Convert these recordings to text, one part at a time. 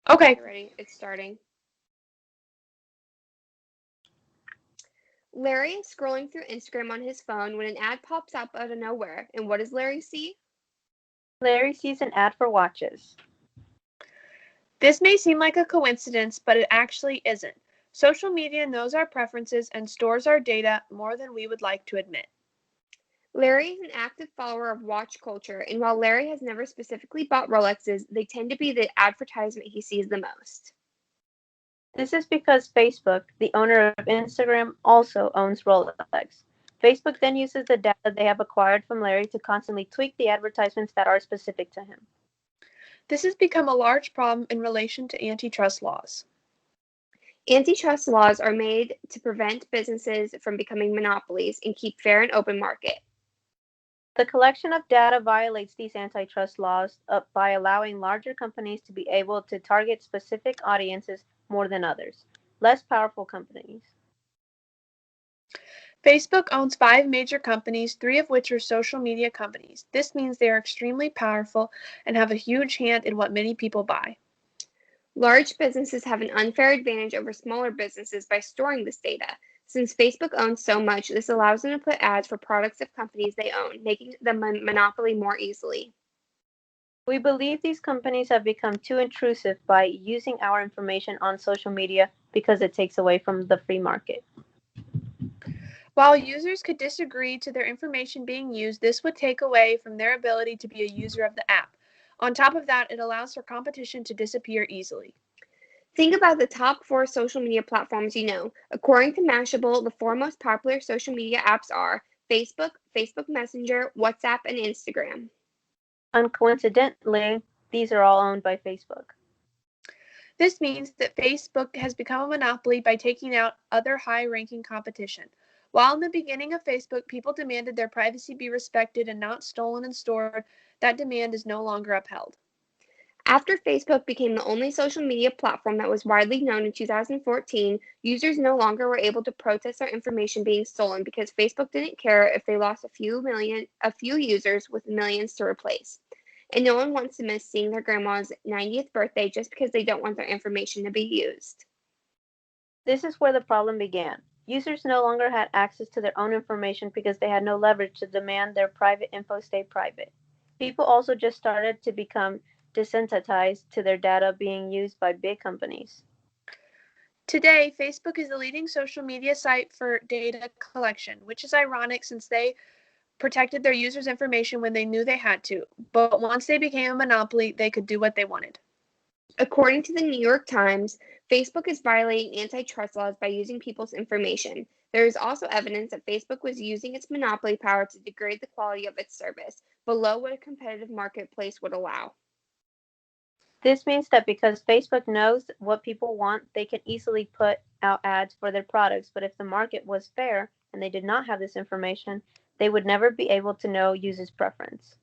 Okay. Get ready, it's starting. Larry is scrolling through Instagram on his phone when an ad pops up out of nowhere. And what does Larry see? Larry sees an ad for watches. This may seem like a coincidence, but it actually isn't. Social media knows our preferences and stores our data more than we would like to admit. Larry is an active follower of watch culture, and while Larry has never specifically bought Rolexes, they tend to be the advertisement he sees the most. This is because Facebook, the owner of Instagram, also owns Rolex. Facebook then uses the data they have acquired from Larry to constantly tweak the advertisements that are specific to him. This has become a large problem in relation to antitrust laws. Antitrust laws are made to prevent businesses from becoming monopolies and keep fair and open market. The collection of data violates these antitrust laws by allowing larger companies to be able to target specific audiences more than others, less powerful companies. Facebook owns 5 major companies, 3 of which are social media companies. This means they are extremely powerful and have a huge hand in what many people buy. Large businesses have an unfair advantage over smaller businesses by storing this data. Since Facebook owns so much, this allows them to put ads for products of companies they own, making the monopoly more easily. We believe these companies have become too intrusive by using our information on social media because it takes away from the free market. While users could disagree to their information being used, this would take away from their ability to be a user of the app. On top of that, it allows for competition to disappear easily. Think about the top 4 social media platforms you know. According to Mashable, the 4 most popular social media apps are Facebook, Facebook Messenger, WhatsApp, and Instagram. Uncoincidentally, these are all owned by Facebook. This means that Facebook has become a monopoly by taking out other high ranking competition. While in the beginning of Facebook, people demanded their privacy be respected and not stolen and stored, that demand is no longer upheld. After Facebook became the only social media platform that was widely known in 2014, users no longer were able to protest their information being stolen because Facebook didn't care if they lost a few users with millions to replace. And no one wants to miss seeing their grandma's 90th birthday just because they don't want their information to be used. This is where the problem began. Users no longer had access to their own information because they had no leverage to demand their private info stay private. People also just started to become desensitized to their data being used by big companies. Today, Facebook is the leading social media site for data collection, which is ironic since they protected their users' information when they knew they had to. But once they became a monopoly, they could do what they wanted. According to the New York Times, Facebook is violating antitrust laws by using people's information. There is also evidence that Facebook was using its monopoly power to degrade the quality of its service, below what a competitive marketplace would allow. This means that because Facebook knows what people want, they can easily put out ads for their products. But if the market was fair and they did not have this information, they would never be able to know users' preference.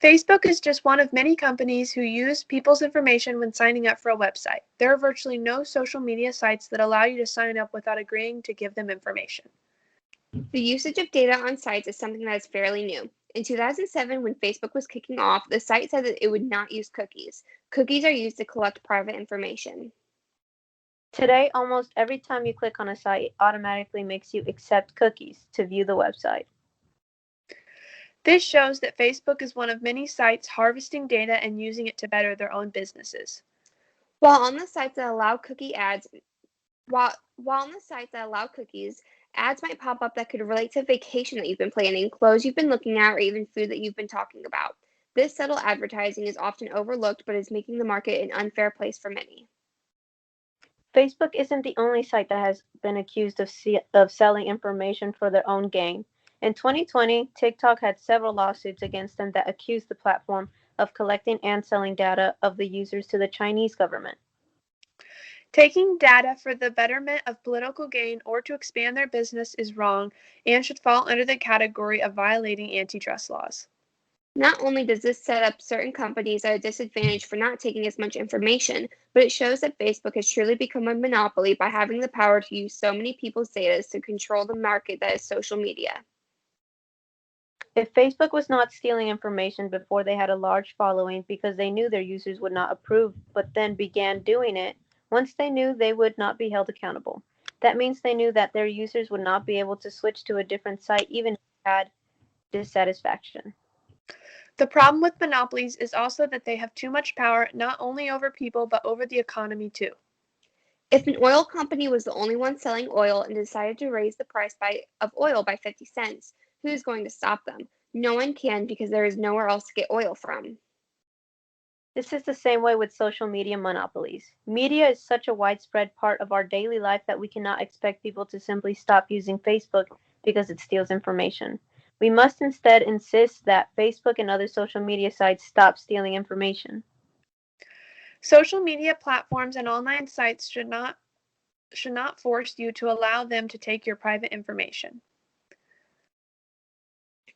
Facebook is just one of many companies who use people's information when signing up for a website. There are virtually no social media sites that allow you to sign up without agreeing to give them information. The usage of data on sites is something that is fairly new. In 2007, when Facebook was kicking off, the site said that it would not use cookies. Cookies are used to collect private information. Today, almost every time you click on a site, it automatically makes you accept cookies to view the website. This shows that Facebook is one of many sites harvesting data and using it to better their own businesses. While on the sites that allow cookie ads, while on the sites that allow cookies, ads might pop up that could relate to a vacation that you've been planning, clothes you've been looking at, or even food that you've been talking about. This subtle advertising is often overlooked but is making the market an unfair place for many. Facebook isn't the only site that has been accused of selling information for their own gain. In 2020, TikTok had several lawsuits against them that accused the platform of collecting and selling data of the users to the Chinese government. Taking data for the betterment of political gain or to expand their business is wrong and should fall under the category of violating antitrust laws. Not only does this set up certain companies at a disadvantage for not taking as much information, but it shows that Facebook has truly become a monopoly by having the power to use so many people's data to control the market that is social media. If Facebook was not stealing information before they had a large following because they knew their users would not approve, but then began doing it once they knew they would not be held accountable. That means they knew that their users would not be able to switch to a different site even if they had dissatisfaction. The problem with monopolies is also that they have too much power not only over people but over the economy too. If an oil company was the only one selling oil and decided to raise the price of oil by 50 cents, who's going to stop them? No one can because there is nowhere else to get oil from. This is the same way with social media monopolies. Media is such a widespread part of our daily life that we cannot expect people to simply stop using Facebook because it steals information. We must instead insist that Facebook and other social media sites stop stealing information. Social media platforms and online sites should not force you to allow them to take your private information.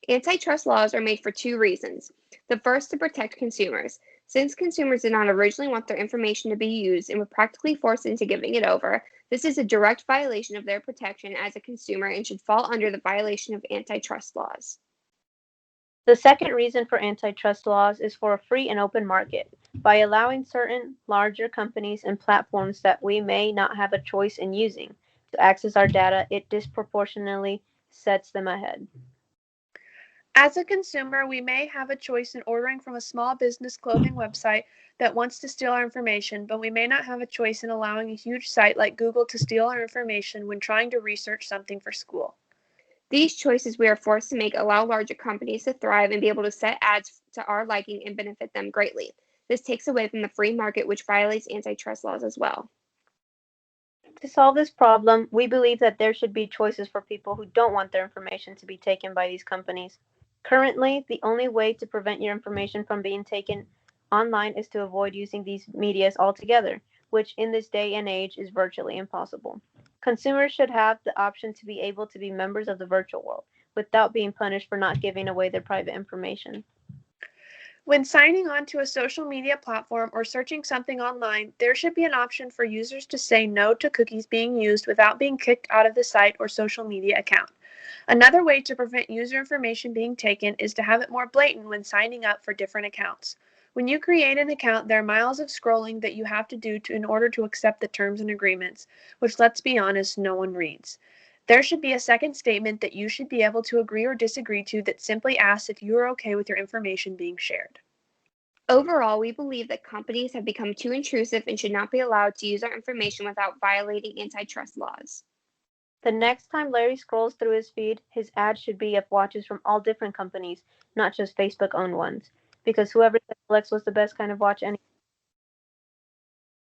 Antitrust laws are made for two reasons. The first, to protect consumers. Since consumers did not originally want their information to be used and were practically forced into giving it over, this is a direct violation of their protection as a consumer and should fall under the violation of antitrust laws. The second reason for antitrust laws is for a free and open market. By allowing certain larger companies and platforms that we may not have a choice in using to access our data, it disproportionately sets them ahead. As a consumer, we may have a choice in ordering from a small business clothing website that wants to steal our information, but we may not have a choice in allowing a huge site like Google to steal our information when trying to research something for school. These choices we are forced to make allow larger companies to thrive and be able to set ads to our liking and benefit them greatly. This takes away from the free market, which violates antitrust laws as well. To solve this problem, we believe that there should be choices for people who don't want their information to be taken by these companies. Currently, the only way to prevent your information from being taken online is to avoid using these medias altogether, which in this day and age is virtually impossible. Consumers should have the option to be able to be members of the virtual world without being punished for not giving away their private information. When signing on to a social media platform or searching something online, there should be an option for users to say no to cookies being used without being kicked out of the site or social media account. Another way to prevent user information being taken is to have it more blatant when signing up for different accounts. When you create an account, there are miles of scrolling that you have to do in order to accept the terms and agreements, which, let's be honest, no one reads. There should be a second statement that you should be able to agree or disagree to that simply asks if you are okay with your information being shared. Overall, we believe that companies have become too intrusive and should not be allowed to use our information without violating antitrust laws. The next time Larry scrolls through his feed, his ad should be of watches from all different companies, not just Facebook owned ones. Because whoever said Rolex was the best kind of watch anyway.